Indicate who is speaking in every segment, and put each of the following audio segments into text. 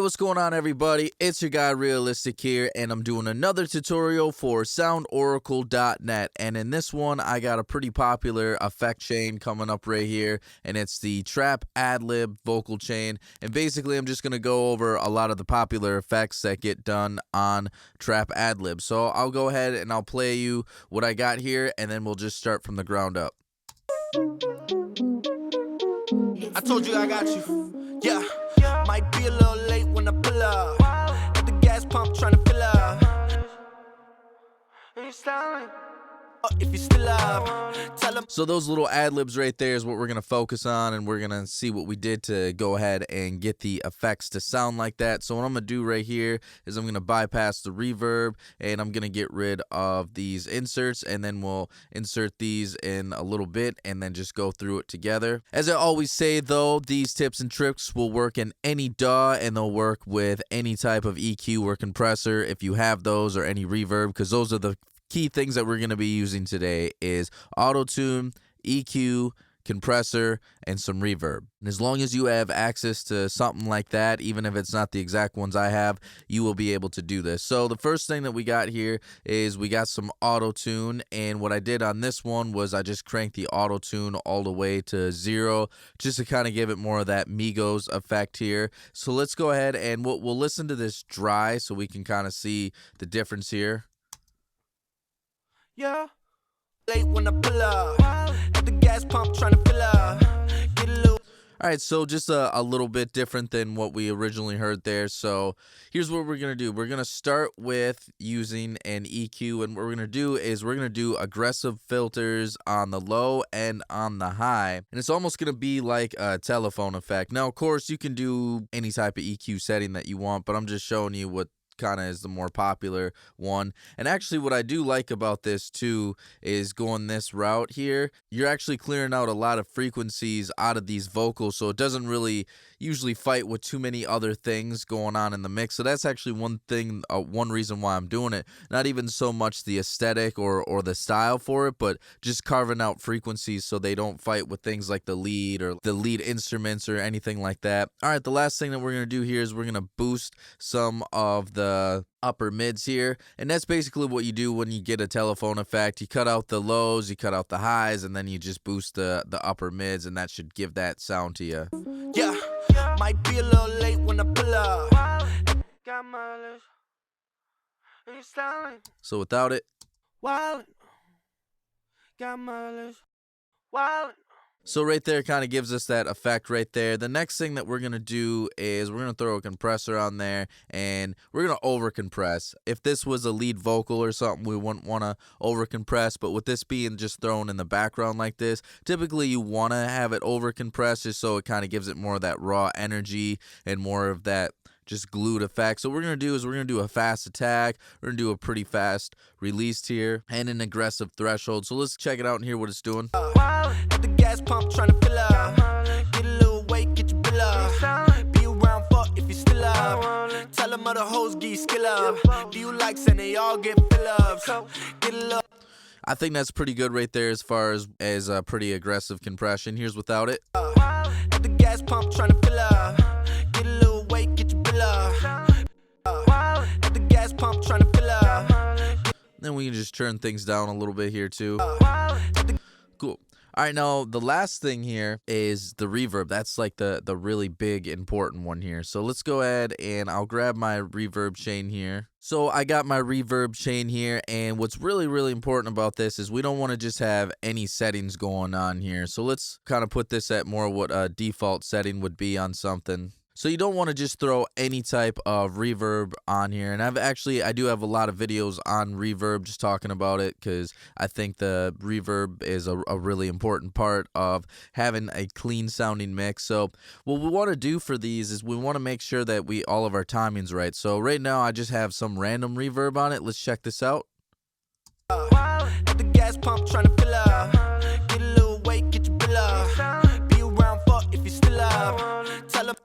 Speaker 1: What's going on, everybody? It's your guy Realistic here, and I'm doing another tutorial for SoundOracle.net. And in this one, I got a pretty popular effect chain coming up right here, and it's the Trap Ad-Lib vocal chain. And basically, I'm just going to go over a lot of the popular effects that get done on Trap Ad-Lib. So I'll go ahead and I'll play you what I got here, and then we'll just start from the ground up.
Speaker 2: I told you I got you. Yeah, might be a little late when I pull up. At the gas pump trying to fill up. If you still up, tell them.
Speaker 1: So those little ad-libs right there is what we're going to focus on, and we're going to see what we did to go ahead and get the effects to sound like that. So what I'm going to do right here is I'm going to bypass the reverb, and I'm going to get rid of these inserts, and then we'll insert these in a little bit and then just go through it together. As I always say, though, these tips and tricks will work in any DAW, and they'll work with any type of EQ or compressor if you have those, or any reverb, because those are the key things that we're going to be using today is auto-tune, EQ, compressor, and some reverb. And as long as you have access to something like that, even if it's not the exact ones I have, you will be able to do this. So the first thing that we got here is we got some auto-tune, and what I did on this one was I just cranked the auto-tune all the way to 0 just to kind of give it more of that Migos effect here. So let's go ahead and we'll listen to this dry so we can kind of see the difference here.
Speaker 2: Yeah, late when I pull up. At the gas pump trying to fill up. Get a little.
Speaker 1: Alright, so just a little bit different than what we originally heard there. So here's what we're going to do. We're going to start with using an EQ, and what we're going to do is we're going to do aggressive filters on the low and on the high. And it's almost going to be like a telephone effect. Now, of course, you can do any type of EQ setting that you want, but I'm just showing you what kind of is the more popular one. And actually what I do like about this too is going this route here, you're actually clearing out a lot of frequencies out of these vocals, so it doesn't really usually fight with too many other things going on in the mix. So that's actually one thing, one reason why I'm doing it. Not even so much the aesthetic or the style for it, but just carving out frequencies so they don't fight with things like the lead or the lead instruments or anything like that. All right, the last thing that we're going to do here is we're going to boost some of the upper mids here, and that's basically what you do when you get a telephone effect. You cut out the lows, you cut out the highs, and then you just boost the upper mids, and that should give that sound to you.
Speaker 2: Yeah, might be a little late when I pull up. Got my list. And you styling.
Speaker 1: So without it,
Speaker 2: Wild. Got my list. Wild.
Speaker 1: so right there kind of gives us that effect right there. The next thing that we're going to do is we're going to throw a compressor on there, and we're going to over compress. If this was a lead vocal or something, we wouldn't want to over compress, but with this being just thrown in the background like this, typically you want to have it over compressed just so it kind of gives it more of that raw energy and more of that just glued effect. So what we're going to do is we're going to do a fast attack, we're going to do a pretty fast release here, and an aggressive threshold. So let's check it out and hear what it's doing.
Speaker 2: At the gas pump trying to fill up. Get a little weight, get your bill up. Be around for if you still up. Tell them other hoes get your skill up. Do you like saying they all get fill ups? Get a little.
Speaker 1: I think that's pretty good right there as far as a pretty aggressive compression. Here's without it.
Speaker 2: At the gas pump trying to fill up. Get a little weight, get your bill up. At the gas pump trying to fill up.
Speaker 1: Then we can just turn things down a little bit here too. Cool. All right, now the last thing here is the reverb. That's like the really big important one here. So let's go ahead and I'll grab my reverb chain here. So I got my reverb chain here, and what's really, really important about this is we don't want to just have any settings going on here. So let's kind of put this at more what a default setting would be on something. So you don't want to just throw any type of reverb on here. And I do have a lot of videos on reverb just talking about it, because I think the reverb is a really important part of having a clean sounding mix. So what we want to do for these is we want to make sure that all of our timing's right. So right now I just have some random reverb on it. Let's check this out.
Speaker 2: At the gas pump trying to fill up. Get a little weight, get your bill up. Be around for if you still up. Tell them.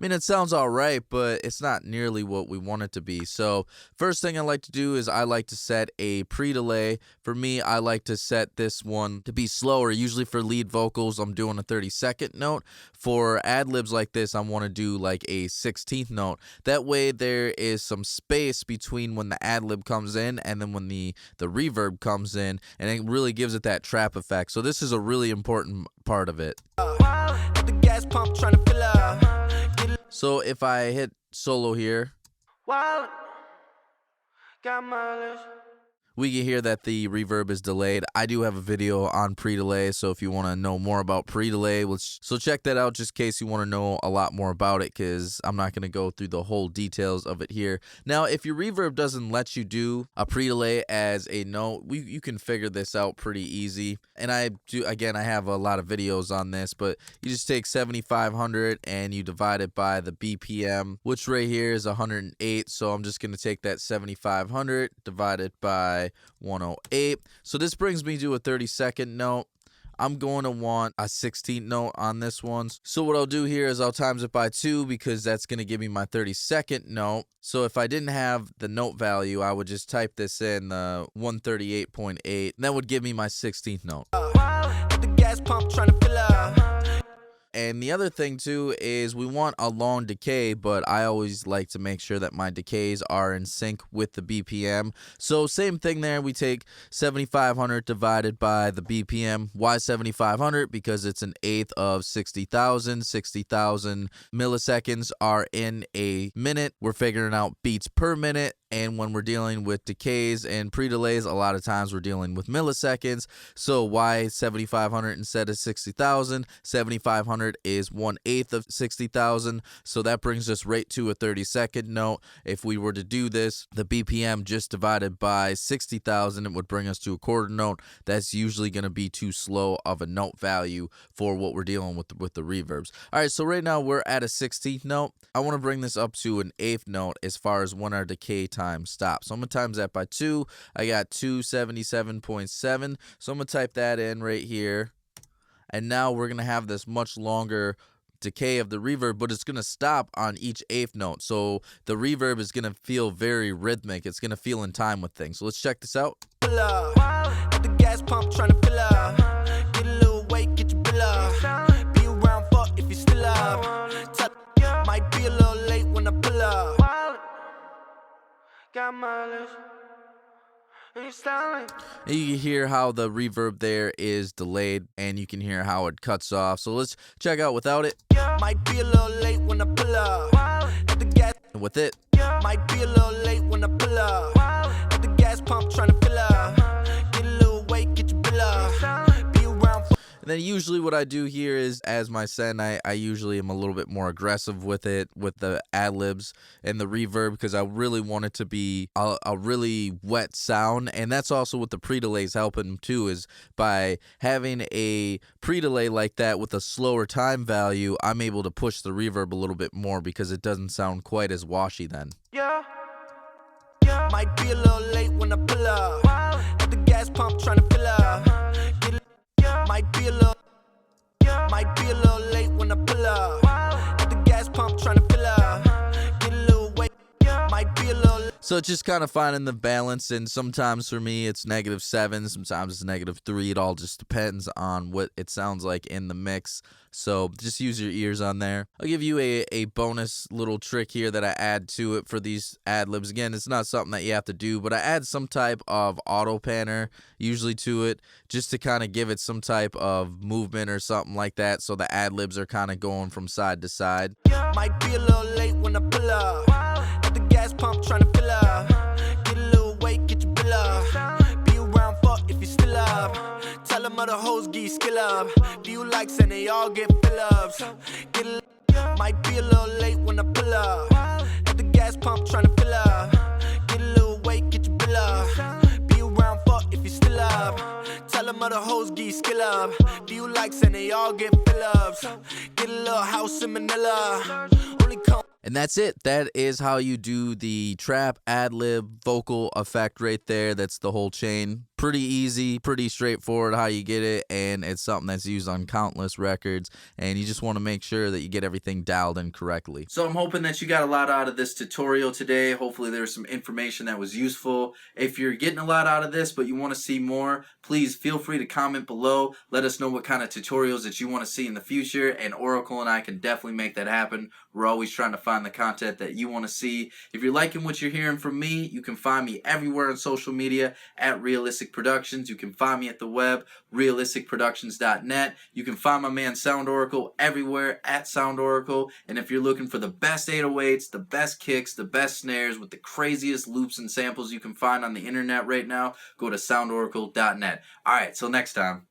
Speaker 1: I mean, it sounds all right, but it's not nearly what we want it to be. So first thing I like to do is I like to set a pre-delay. For me, I like to set this one to be slower. Usually for lead vocals, I'm doing a 32nd note. For ad-libs like this, I want to do like a 16th note. That way there is some space between when the ad-lib comes in and then when the reverb comes in, and it really gives it that trap effect. So this is a really important part of it.
Speaker 2: At the gas pump trying to fill up.
Speaker 1: So if I hit solo here,
Speaker 2: Wild, got mileage.
Speaker 1: we can hear that the reverb is delayed. I do have a video on pre-delay, so if you want to know more about pre-delay, so check that out just in case you want to know a lot more about it, because I'm not going to go through the whole details of it here. Now, if your reverb doesn't let you do a pre-delay as a note, you can figure this out pretty easy. And I have a lot of videos on this, but you just take 7,500 and you divide it by the BPM, which right here is 108. So I'm just going to take that 7,500 divided by 108. So this brings me to a 32nd note. I'm going to want a 16th note on this one. So what I'll do here is I'll times it by 2 because that's going to give me my 32nd note. So if I didn't have the note value, I would just type this in, 138.8, and that would give me my 16th note.
Speaker 2: At the gas pump trying to fill up.
Speaker 1: And the other thing too is we want a long decay, but I always like to make sure that my decays are in sync with the BPM. So same thing there, we take 7,500 divided by the BPM. Why 7,500? Because it's an eighth of 60,000. 60,000 milliseconds are in a minute. We're figuring out beats per minute. And when we're dealing with decays and pre-delays, a lot of times we're dealing with milliseconds. So why 7,500 instead of 60,000? 7,500 is 1/8 of 60,000. So that brings us right to a 32nd note. If we were to do this, the BPM just divided by 60,000, it would bring us to a quarter note. That's usually going to be too slow of a note value for what we're dealing with the reverbs. All right, so right now we're at a 16th note. I want to bring this up to an 8th note as far as when our decay time stops. So I'm going to times that by 2. I got 277.7. So I'm going to type that in right here. And now we're going to have this much longer decay of the reverb, but it's going to stop on each 8th note. So the reverb is going to feel very rhythmic. It's going to feel in time with things. So let's check this out.
Speaker 2: At the gas pump trying to fill up. Get a little weight, get your bill up. Be around for if you still up. Might be a little late when I pull up. Got mileage. And
Speaker 1: you can hear how the reverb there is delayed, and you can hear how it cuts off. So let's check out without it.
Speaker 2: Might be a little late when I pull up. At the gas.
Speaker 1: And with it.
Speaker 2: Might be a little late when I pull up. At the gas pump trying to fill up. Get a little weight, get your bill up. Be around for.
Speaker 1: And then usually what I do here is, as my send, I usually am a little bit more aggressive with it, with the ad-libs and the reverb, because I really want it to be a really wet sound. And that's also what the pre-delay is helping too, is by having a pre-delay like that with a slower time value, I'm able to push the reverb a little bit more because it doesn't sound quite as washy then.
Speaker 2: Yeah. Might be a little late when I pull up. At the gas pump trying to fill up. Might be a little late when I pull up. At the gas pump trying to fill up. Get a little weight. Might be a little.
Speaker 1: So it's just kind of finding the balance, and sometimes for me it's -7, sometimes it's -3. It all just depends on what it sounds like in the mix. So just use your ears on there. I'll give you a bonus little trick here that I add to it for these ad-libs. Again, it's not something that you have to do, but I add some type of auto panner usually to it, just to kind of give it some type of movement or something like that, so the ad-libs are kind of going from side to side.
Speaker 2: Might be a little late when I pull up. At the gas pump trying to fill up. Get a little weight, get your bill up. Be around for if you still up. Tell them other hoes get skill up. Do you like saying they all get fill-ups? Might be a little late when I pull up. At the gas pump trying to fill up. Get a little weight, get your bill up. Be around for if you still up. Tell them other hoes get skill up. Do you like saying they all get fill-ups? Get a little house in Manila. Only come.
Speaker 1: And that's it. That is how you do the trap ad-lib vocal effect right there. That's the whole chain. pretty easy, pretty straightforward how you get it, and it's something that's used on countless records, and you just want to make sure that you get everything dialed in correctly. So I'm hoping that you got a lot out of this tutorial today. Hopefully there's some information that was useful. If you're getting a lot out of this but you want to see more, please feel free to comment below. Let us know what kind of tutorials that you want to see in the future, and Oracle and I can definitely make that happen. We're always trying to find the content that you want to see. If you're liking what you're hearing from me, you can find me everywhere on social media at Realistic Productions. You can find me at the web, realisticproductions.net. You can find my man SoundOracle everywhere at SoundOracle. And if you're looking for the best 808s, the best kicks, the best snares with the craziest loops and samples you can find on the internet right now, go to SoundOracle.net. All right, till next time.